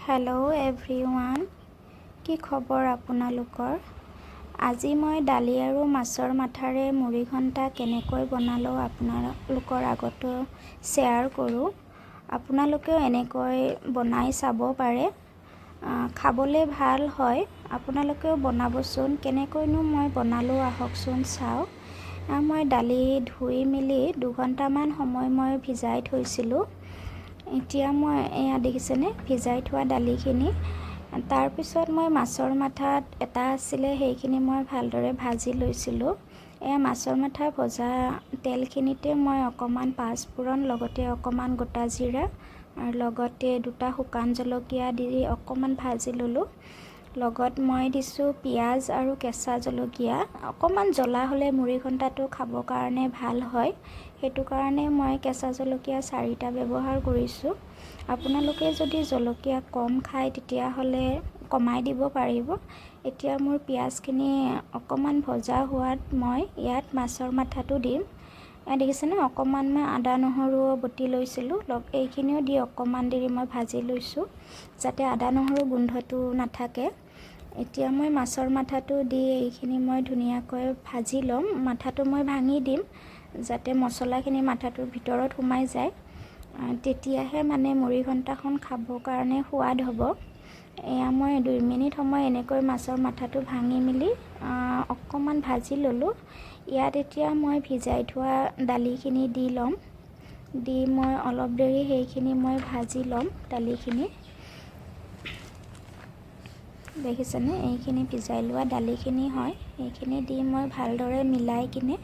Hello' everyone, কি খবৰ আপোনালোকৰ? আজি মই দালি আৰু মাছৰ মাথাৰে মুড়ি ঘণ্টা কেনেকৈ বনালোঁ আপোনালোকৰ আগত শ্বেয়াৰ কৰোঁ। আপোনালোকেও এনেকৈ বনাই চাব পাৰে, খাবলৈ ভাল হয়। আপোনালোকেও বনাবচোন। কেনেকৈনো মই বনালোঁ আহকচোন চাওঁ। মই দালি ধুই মেলি 2 ঘণ্টামান সময় মই ভিজাই থৈছিলোঁ। এতিয়া মই এয়া দেখিছেনে ভিজাই থোৱা দালিখিনি। তাৰপিছত মই মাছৰ মাথাত এটা আছিলে, সেইখিনি মই ভালদৰে ভাজি লৈছিলোঁ। এয়া মাছৰ মাথা ভজা তেলখিনিতে মই অকণমান পাঁচফোৰণ, লগতে অকণমান গোটা জিৰা আৰু লগতে 2টা শুকান জলকীয়া দি অকণমান ভাজি ল'লোঁ। লগত মই দিছোঁ পিঁয়াজ আৰু কেঁচা জলকীয়া। অকণমান জ্বলা হ'লে মুড়ি ঘণ্টাটো খাবৰ কাৰণে ভাল হয়, সেইটো কাৰণে মই কেঁচা জলকীয়া 4টা ব্যৱহাৰ কৰিছোঁ। আপোনালোকে যদি জলকীয়া কম খায় তেতিয়াহ'লে কমাই দিব পাৰিব। এতিয়া মোৰ পিঁয়াজখিনি অকণমান ভজা হোৱাত মই ইয়াত মাছৰ মাথাটো দিম। দেখিছেনে অকণমান মই আদা নহৰু বটি লৈছিলোঁ, এইখিনিও দি অকণমান দেৰি মই ভাজি লৈছোঁ যাতে আদা নহৰু গোন্ধটো নাথাকে। এতিয়া মই মাছৰ মাথাটো দি এইখিনি মই ধুনীয়াকৈ ভাজি ল'ম। মাথাটো মই ভাঙি দিম যাতে মছলাখিনি মাথাটোৰ ভিতৰত সোমাই যায়, তেতিয়াহে মানে মুড়ি ঘণ্টাখন খাবৰ কাৰণে সোৱাদ হ'ব। এয়া মই 2 মিনিট সময় এনেকৈ মাছৰ মাথাটো ভাঙি মেলি অকণমান ভাজি ল'লোঁ। ইয়াত এতিয়া মই ভিজাই থোৱা দালিখিনি দি ল'ম। দি মই অলপ দেৰি সেইখিনি মই ভাজি ল'ম। দালিখিনি দেখিছেনে, এইখিনি ভিজাই লোৱা দালিখিনি হয়। এইখিনি দি মই ভালদৰে মিলাই কিনে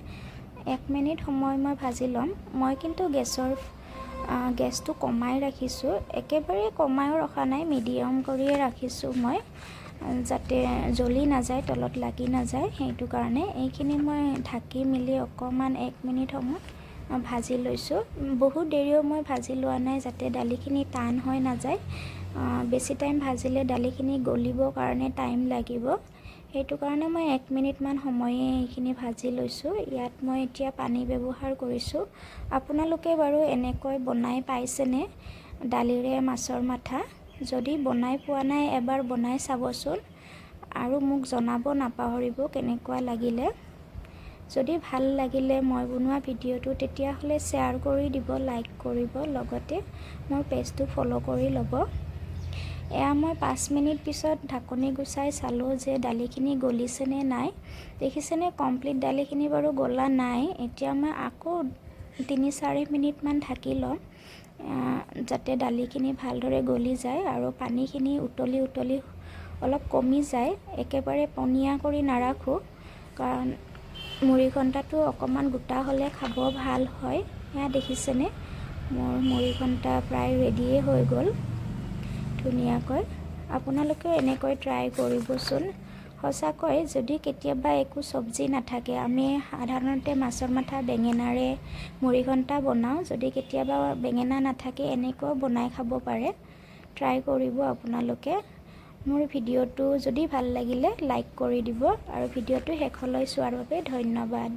1 মিনিট সময় মই ভাজি ল'ম। মই কিন্তু গেছটো কমাই ৰাখিছোঁ, একেবাৰে কমাইও ৰখা নাই, মিডিয়াম কৰিয়ে ৰাখিছোঁ মই, যাতে জ্বলি নাযায়, তলত লাগি নাযায়। সেইটো কাৰণে এইখিনি মই ঢাকি মেলি অকণমান 1 মিনিট সময় ভাজি লৈছোঁ। বহুত দেৰিও মই ভাজি লোৱা নাই যাতে দালিখিনি টান হৈ নাযায়। বেছি টাইম ভাজিলে দালিখিনি গলিবৰ কাৰণে টাইম লাগিব, সেইটো কাৰণে মই 1 মিনিটমান সময়ে এইখিনি ভাজি লৈছোঁ। ইয়াত মই এতিয়া পানী ব্যৱহাৰ কৰিছোঁ। আপোনালোকে বাৰু এনেকৈ বনাই পাইছেনে দালিৰে মাছৰ মাথা? যদি বনাই পোৱা নাই এবাৰ বনাই চাবচোন আৰু মোক জনাব নাপাহৰিব কেনেকুৱা লাগিলে। যদি ভাল লাগিলে মই বনোৱা ভিডিঅ'টো তেতিয়াহ'লে শ্বেয়াৰ কৰি দিব, লাইক কৰিব, লগতে মোৰ পেজটো ফ'ল' কৰি ল'ব। এয়া মই 5 মিনিট পিছত ঢাকনি গুচাই চালোঁ যে দালিখিনি গলিছেনে নাই। দেখিছেনে কমপ্লিট দালিখিনি বাৰু গলা নাই। এতিয়া মই আকৌ 3-4 মিনিটমান ঢাকি ল'ম যাতে দালিখিনি ভালদৰে গলি যায় আৰু পানীখিনি উতলি অলপ কমি যায়। একেবাৰে পনীয়া কৰি নাৰাখোঁ, কাৰণ মুড়ি ঘণ্টাটো অকণমান গোটা হ'লে খাব ভাল হয়। এয়া দেখিছেনে মোৰ মুড়ি ঘণ্টা প্ৰায় ৰেডিয়ে হৈ গ'ল ধুনীয়াকৈ। আপোনালোকেও এনেকৈ ট্ৰাই কৰিবচোন। সঁচাকৈ যদি কেতিয়াবা একো চব্জি নাথাকে, আমি সাধাৰণতে মাছৰ মাথা বেঙেনাৰে মুড়ি ঘণ্টা বনাওঁ, যদি কেতিয়াবা বেঙেনা নাথাকে এনেকৈও বনাই খাব পাৰে। ট্ৰাই কৰিব আপোনালোকে। মোৰ ভিডিঅ'টো যদি ভাল লাগিলে লাইক কৰি দিব আৰু ভিডিঅ'টো শেষলৈ চোৱাৰ বাবে ধন্যবাদ।